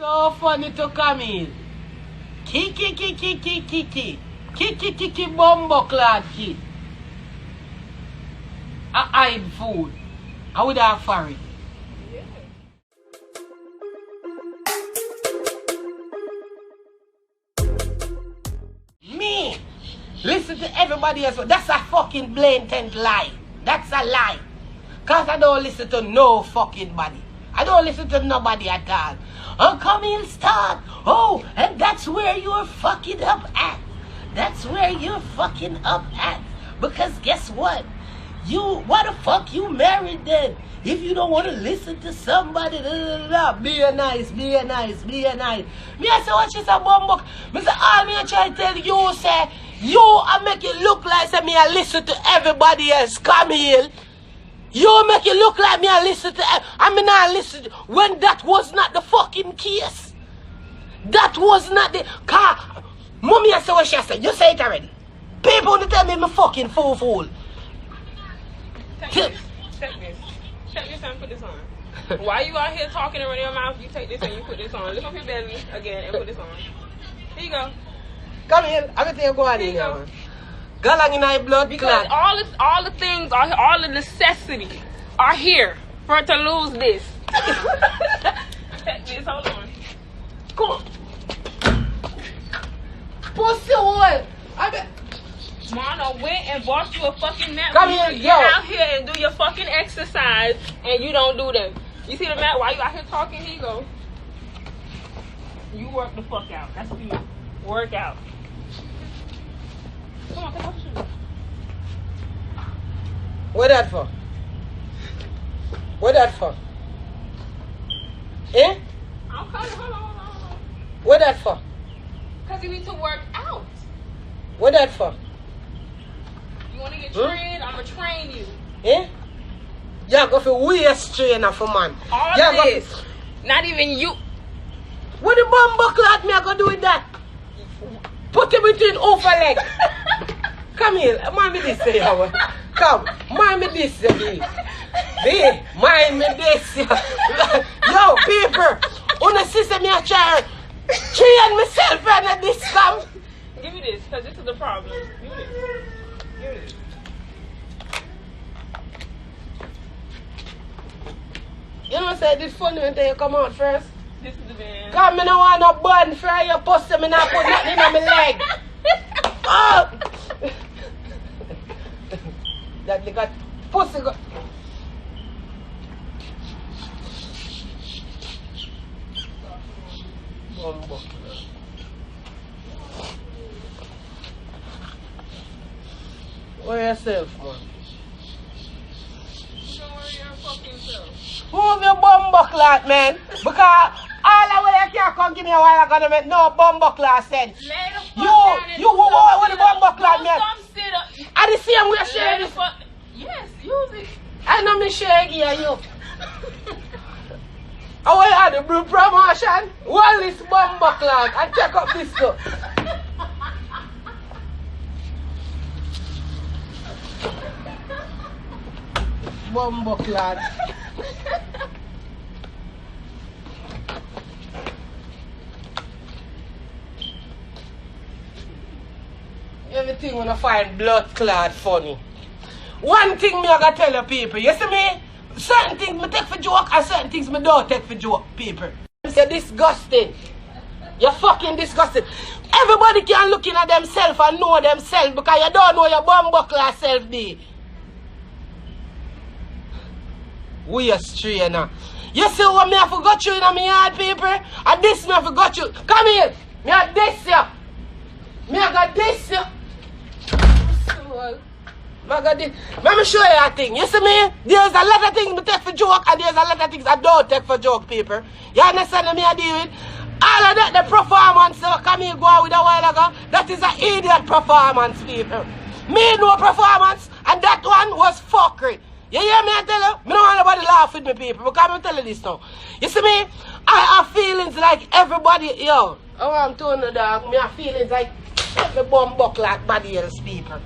So funny to come in. Kiki bumbo clad kid. I hide food. I would have for it. Me. Listen to everybody else. That's a fucking blatant lie. That's a lie. Cause I don't listen to no fucking body. I don't listen to nobody at all. Oh, come in, start. Oh, and that's where you're fucking up at. That's where you're fucking up at. Because guess what? Why the fuck you married then? If you don't want to listen to somebody, be nice. Me I say, watch this a bumbuck. Me say, all me I try to tell you, say, I make it look like say me I listen to everybody else. Come here. You make it look like me I listen to, I mean I listen when that was not the fucking case. That was not the car. Mommy, I say what she said. You say it already. People want to tell me I'm a fucking fool. Take this and put this on. While you out here talking and running your mouth, you take this and you put this on. Lift up your belly again and put this on. Here you go. Come here. Everything go on in here, man. Galang in my blood because all the things, all the necessities are here for her to lose this. Take this, hold on. Come on. Pussy Wull. Mama went and bought you a fucking mat. Come here, get out here and do your fucking exercise and you don't do them. You see the mat while you out here talking? Here you go. You work the fuck out. That's what you work out. Come on, take off your shoes. What that for? What that for? Eh? I'm coming. Hold on. What that for? Because you need to work out. What that for? You want to get trained? I'm going to train you. Eh? You go for waist trainer for man. All you this. Not even you. What the bum buckle at me I go do with that? Put it between over leg. Come here, mind me this, Yahweh. Come, mind me this, please. Be, mind me this. Yo, people, wanna see me a child. Train myself and this come. Give me this, because this is the problem. Give me this. Give me this. You know, say this funny when you come out first. This is the band. Come, me no want no bun fry your pussy, me not put nothing in my leg. Oh! That they got pussy go. Bumbo. Worry yourself, man. Don't worry your fucking self. Move your bumbo clot, man. Because all the way you can't come give me a while ago to make no bumbo clot sense. You what the bumbo clot, man? I the same way share this. Yes, use it. I know me share here, you. I want to have the blue promotion. Wull this bumbo clot and check up this stuff. Bumbo clot. Everything when I find blood clot funny. One thing me I gotta tell you people, you see me? Certain things me take for joke and certain things me don't take for joke, people. You're disgusting. You're fucking disgusting. Everybody can look in at themselves and know themselves because you don't know your bumbo clot self be. We are strainer. You see what me I forgot you in my yard, people? And this me I forgot you. Come here. Me I this ya. Me I got this ya. Let me show you a thing. You see me? There's a lot of things I take for joke and there's a lot of things I don't take for joke, people. You understand what me I deal with? All of that, the performance, come here, go out with a while ago, that is an idiot performance, people. Me no performance and that one was fuckery. You hear me I tell you? Me don't want nobody laugh with me, people, because I'm telling you this now. You see me? I have feelings like everybody, yo. Oh, I'm telling you, dog. Me have feelings like every bum buck like body else, people.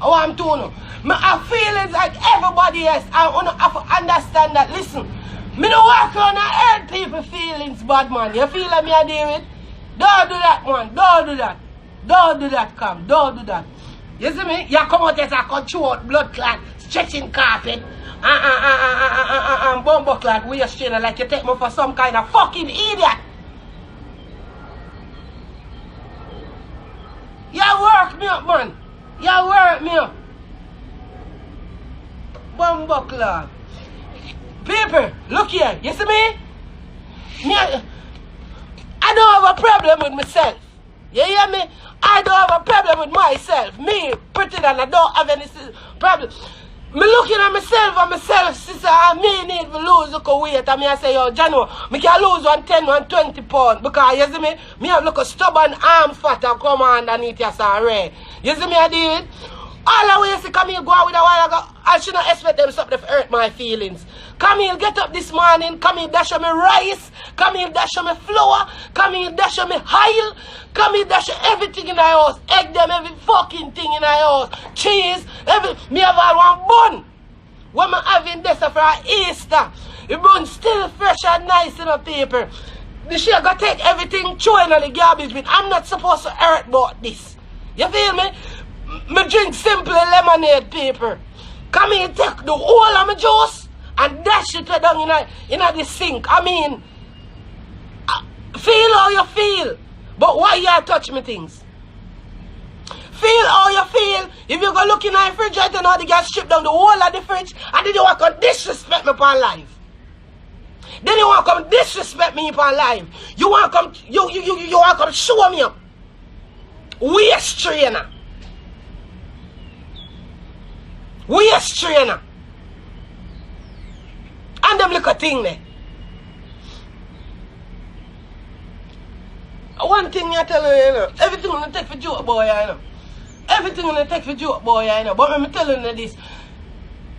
Oh, I'm telling you. Me have feelings like everybody else. I want to understand that. Listen, Me no work on and hurt people feelings, bad man. You feel like me I deal with? Don't do that, man. Don't do that. Don't do that, come. Don't do that. You see me? You come out as a control blood clot, stretching carpet, and bumbo clot, we are strainer like you take me for some kind of fucking idiot. You work me up, man. You work me up. Bumbo clot. People, look here. You see me? I don't have a problem with myself. You hear me? I don't have a problem with myself. Me, pretty than I don't have any problem. Me looking at myself, sister, and me need to lose look weight. And me I say, yo, Jano, me can lose 110, 120 pounds. Because, you see me? Me have look a stubborn arm fat and come underneath your son red. You see me I do it? All the way you see Camille go out with a while ago, I should not expect them something to hurt my feelings. Camille get up this morning, Camille dash me rice, Camille dash me flour, Camille dash me oil, Camille dash everything in the house, egg them, every fucking thing in the house, cheese, me have all one bun. When I'm having this for Easter, the bun still fresh and nice in the paper. The shit got take everything thrown in the garbage bin. I'm not supposed to hurt about this. You feel me? Me drink simple lemonade paper. Come here, take the whole of my juice and dash it down in the sink. I mean, feel how you feel. But why you touch me things? Feel how you feel. If you go look in the refrigerator now, they get stripped down the whole of the fridge and then you want to come disrespect me upon life. Then you want to come disrespect me upon life. You want to come, you want to come show me up. Waste trainer. Waste trainer. And them little thing there. One thing I tell you, you know, everything gonna take for joke boy, you know. Everything gonna take for joke boy, you know. But I'm telling you this.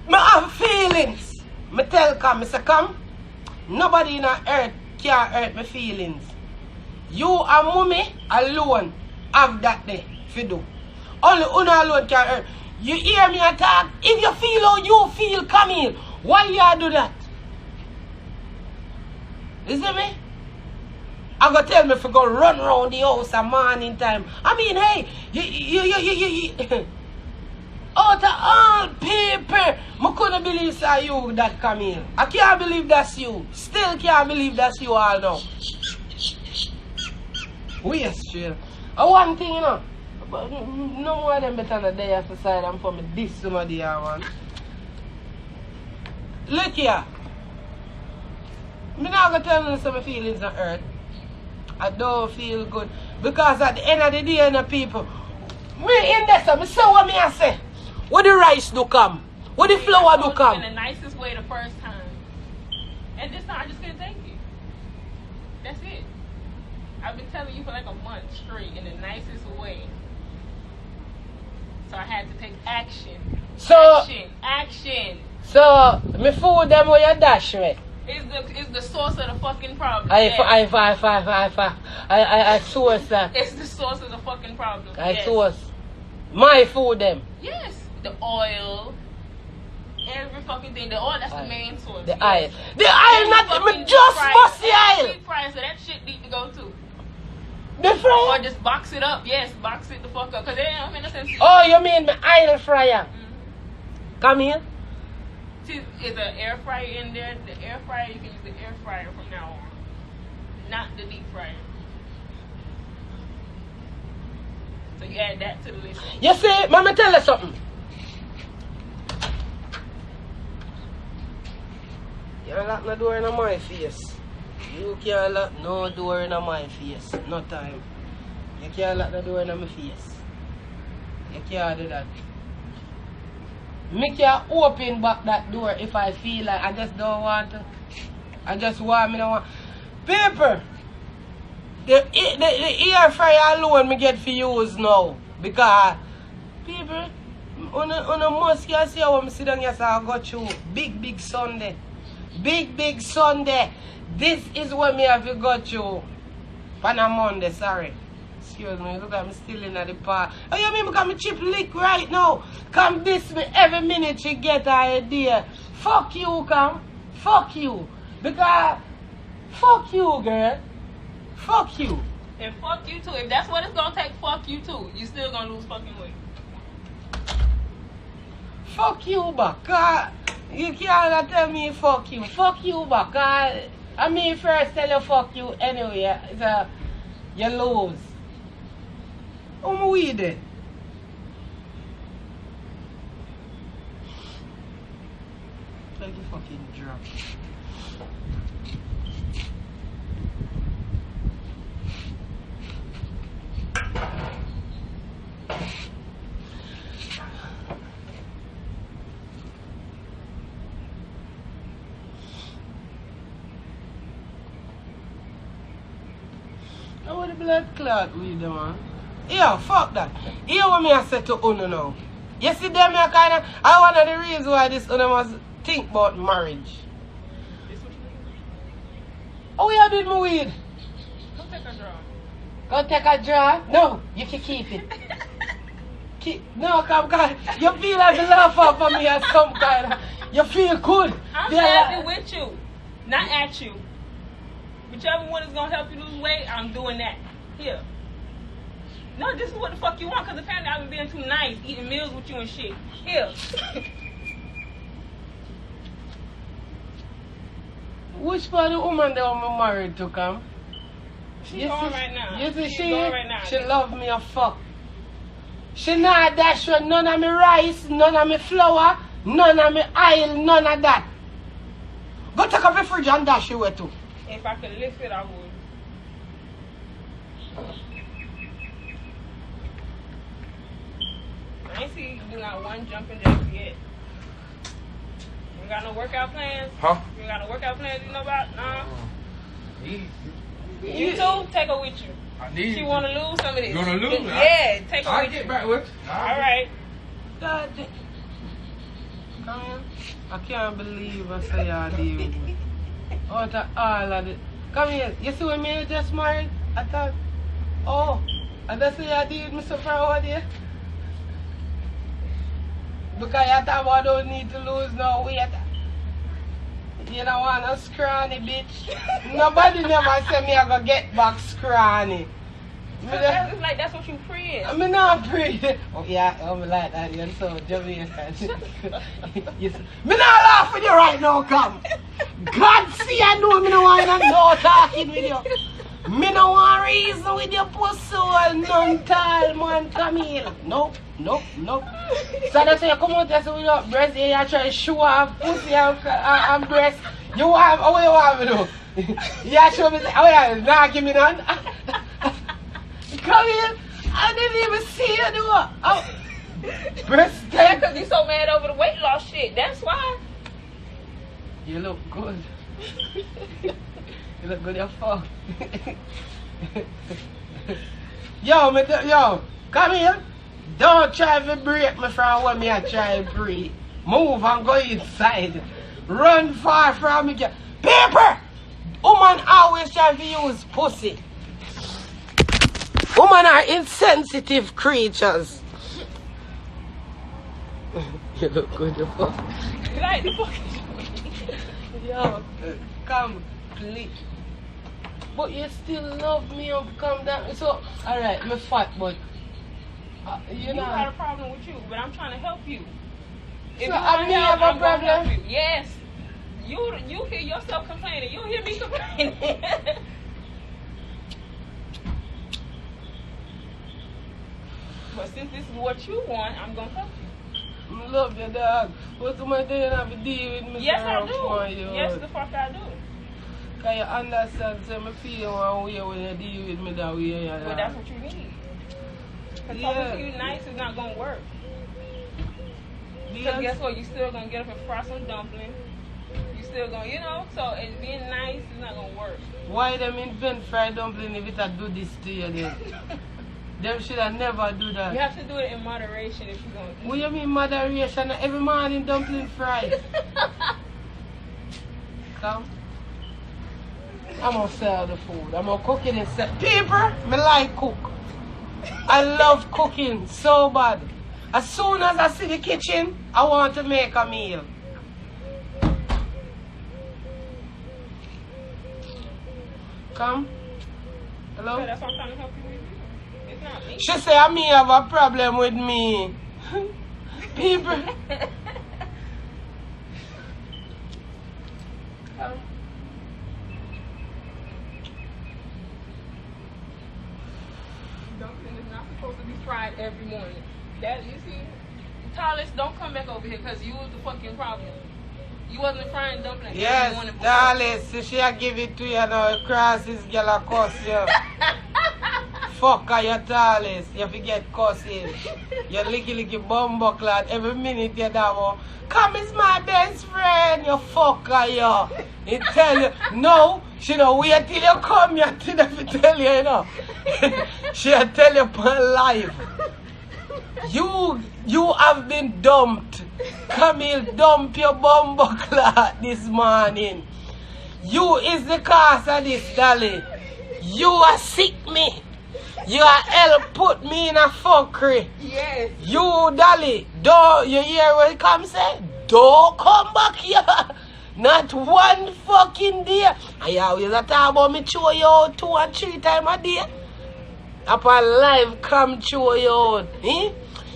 I have feelings. I tell come, I say come. Nobody in the earth can hurt my feelings. You and mommy alone have that there for do. Only una alone can hurt. You hear me attack? If you feel how you feel, come in. Why you do that? You see me? I'm going to tell me if I go run around the house at morning time. I mean, hey, you out of all people, I couldn't believe it's you that come in. I can't believe that's you. Still can't believe that's you all now. Waste trail. One thing, you know. But no more of them better than they have to side and for me this somebody here one. Look here. I'm not going to tell you some feelings on earth. I don't feel good. Because at the end of the day, the people, me in there, so I say what me I say. Where the rice do come? Where the flour do come? In the nicest way the first time. And this time I just couldn't take it. That's it. I've been telling you for like a month straight in the nicest way. So I had to take action. So, action. So, me food them where you dash me. It's the source of the fucking problem. I source that. It's the source of the fucking problem. I source. My food them. Yes. The oil. Every fucking thing. The oil, that's the main source. The oil. The oil not me just must the oil. Fry, so that shit need to go too. The fryer? Or just box it up. Yes, box it the fuck up. Because it don't make no sense. Oh, you mean the oil fryer? Come here. Is an air fryer in there? The air fryer, you can use the air fryer from now on. Not the deep fryer. So you add that to the list. You see, let me tell you something. You can't lock no door in my face. You can't lock no door in my face. No time. You can't lock the door in my face. You can't do that. Me can open back that door if I feel like I just don't want to. I just want me to want. People, the air fryer alone me get for use now. Because people, on a must can see how I sit down here so I got through. Big Sunday. Big Sunday. This is what me have to go through. On a Monday, sorry. Excuse me, look at me still in the park. Oh, you mean because me chip lick right now? Come this me every minute you get an idea. Fuck you, come. Fuck you. Because, fuck you, girl. Fuck you. And fuck you too. If that's what it's gonna take, fuck you too. You still gonna lose fucking weight. Fuck you, but God, you can't tell me fuck you. Fuck you, but God, I mean first tell you fuck you anyway. So you lose. I'm with it. Tell the fucking drop. I want the blood clot with them, man. Yeah, fuck that. Hear what me I said to Uno now. You see them, I kinda, I one of the reasons why this Uno must think about marriage. Oh, yeah, did my weed? Go take a draw. Go take a draw? No, you can keep it. No, come, God. You feel like you laugh off of me or some kind of, you feel good. I'm laughing with you, not at you. Whichever one is gonna help you lose weight, I'm doing that. Here. No, this is what the fuck you want, because apparently I've been being too nice, eating meals with you and shit. Here. Which part of the woman that I'm married to, come? She's going right now. You see, She's going right now. She love me a fuck. She not dash with none of me rice, none of me flour, none of me oil, none of that. Go take up the fridge and dash you with too. If I could lift it, I would. I ain't see you do not one jumping jacks yet. You got no workout plans? Huh? You got no workout plans you know about? Nah. Need You too? Take her with you. I need She want to lose some of this. You want to lose? Yeah, take her I'll with get you. back with you. All right. God damn. Come here. I can't believe I say y'all deal with me. Out of all of it. Come here. You see when me just married? I thought, oh, I just say y'all deal with me so far over there. Because I thought I don't need to lose no weight. You don't want a scrawny bitch. Nobody never said me I go get back scrawny. It's like that's what you pray. I'm not pretty. Oh yeah, I'm like that. You're so Jamaican. Yes. Me not laugh with you right now, come. God see I know me no want no talking with you. Me no want reason with your pussy or none tall man come here. Nope, nope, nope. So that's why you come out there so with your breast here you try to show off pussy and breast. You want what you want me to do? You show me oh yeah, nah give me none. Come here. I didn't even see you do it. Oh, breast. Yeah, because you so mad over the weight loss shit. That's why. You look good. You look good, you're fuck. Yo, come here. Don't try to break me from what me I try to breathe. Move and go inside. Run far from me. Paper! Woman always try to use pussy. Women are insensitive creatures. You look good, you fuck. Like the fuck. Yo, come, please. But you still love me and come down. So, alright, me fat, but You got a problem with you, but I'm trying to help you. If So you I want mean, help, have a I'm gonna help problem? you. Yes. You hear yourself complaining. You hear me complaining. But since this is what you want, I'm gonna help you. I love you, dog. What's my day and have to deal with me? Yes, I for do. you? Yes, the fuck I do. Can you understand? So I feel one way when you deal with me that way. But that's what you need. Because Yeah. talking to you nice is not gonna work. Because guess what? You still gonna get up and fry some dumplings. You still gonna, you know. So and being nice is not gonna work. Why them invent fried dumpling if it had do this to you then? Them should have never do that. You have to do it in moderation if you're gonna eat. What you mean moderation? Every morning dumpling fried. Come. I'm gonna sell the food. I'm gonna cook it and sell. People, me like cook. I love cooking so bad. As soon as I see the kitchen, I want to make a meal. Come. Hello? So that's what I'm trying to help you with. It's not me. She say I me have a problem with me. People. Dumpling is not supposed to be fried every morning. That you see, Talis, don't come back over here because you was the fucking problem. You wasn't frying dumplings every morning. Yes, darling, so she a give it to you now. Cross this girl a cuss you. Fuck her, you Talis. You forget cussing. You licky bumbo clad every minute you that come is my best friend, you fucker you. He tell you, no, she don't wait till you come here till she tell you, you know. She'll tell you upon life. You have been dumped. Camille dump your bumbo clad this morning. You is the cause of this, Dolly. You are sick me. You are help put me in a fuckery. Yes. You, Dolly, don't you hear what he come say? Don't come back here. Not one fucking day. I always talk about me show you out 2 and 3 times a day. Upon live come show you out. Eh?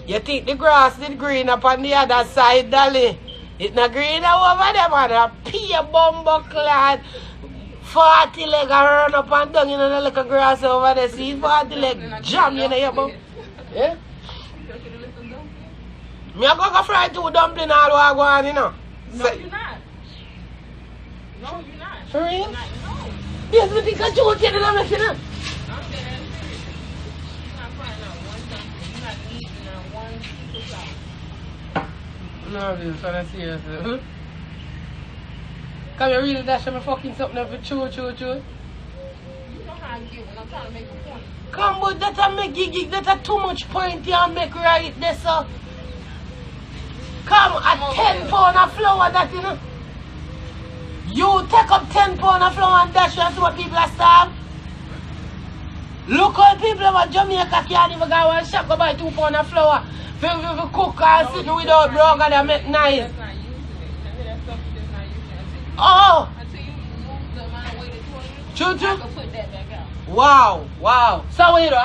You think the grass is green up on the other side, Dolly. It's not green over there, man. A pea bumbo clad 40 leg run up and down in the little grass over there. See 40 leg jam in your bum. Yeah? Me a go fry 2 dumpling all over go on, you know. No, you're not. No, you're not. For real? You're not. No. Yes, we think I do get it on the chin. I'm dead ass serious. You're not frying out one dumpling. You're not eating out one piece of flour. No, this is kind of serious. Come you really dash me fucking something every chew. You know how I get when I'm trying to make a point. Come, but that a make gig, that a too much point you make right there, so. Come, at 10 pound of flour that, you know. You take up 10 pound of flour and dash you and see what people are starved. Look how people over Jamaica can't even go and shop go buy 2 pound of flour. For cook and sit without burger they make nice. That's not used to it. I hear that stuff you just not used to it. Oh! Until you move the amount of weight it's True. I can put that back out. Wow. So, you know,